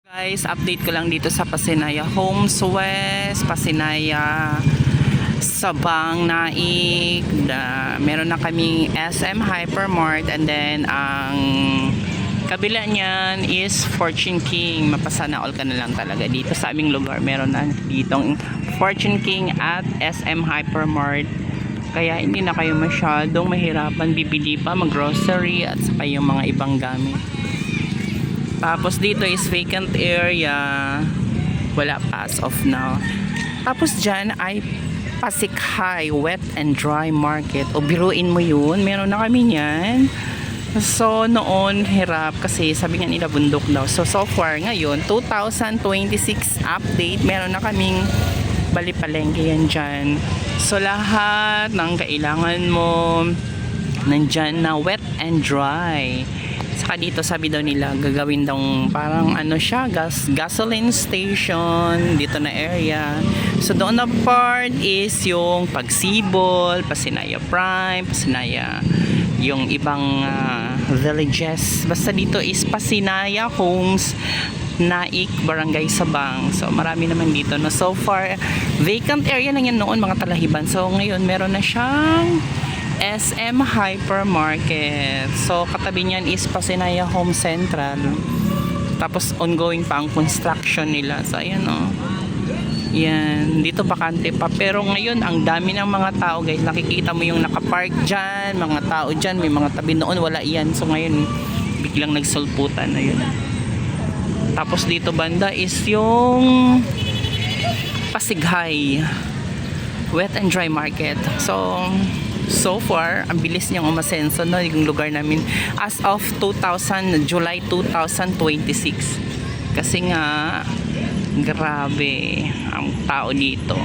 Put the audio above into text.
Guys, update ko lang dito sa Pasinaya Homes West, Pasinaya Sabang Naik. Meron na kaming SM Hypermart, and then ang kabila niyan is Fortune King. Mapasana all ka na lang talaga dito sa aming lugar. Meron na ditong Fortune King at SM Hypermart. Kaya hindi na kayo masyadong mahirapan bibili pa, mag-grocery at saka yung mga ibang gamit. Tapos dito is vacant area, wala pa as of now. Tapos dyan ay Pasikhay Wet and Dry Market. O biruin mo yun, meron na kami niyan. So noon hirap kasi sabi nga nila bundok daw. So far ngayon 2026 update, meron na kaming balipalengke yan dyan. So lahat ng kailangan mo nandyan na wet and dry. Saka dito sabi daw nila gagawin daw parang ano siya, gasoline station dito na area. So doon na part is yung Pagsibol, Pasinaya Prime, Pasinaya, yung ibang villages. Basta dito is Pasinaya Homes Naik, Barangay Sabang. So marami naman dito no. So far vacant area lang yan noon, mga talahiban. So ngayon meron na siyang SM Hypermarket. So katabi niyan is Pasinaya Home Central. Tapos ongoing pa ang construction nila. So ayan o. Yan, dito bakante pa. Pero ngayon ang dami ng mga tao guys. Nakikita mo yung nakapark dyan, mga tao dyan, may mga tabi. Noon wala yan. So ngayon biglang nagsulputan na yun. Tapos dito banda is yung Pasighay Wet and Dry Market. So far, ang bilis niyang umasenso no, yung lugar namin as of July 2026. Kasi nga grabe ang tao dito.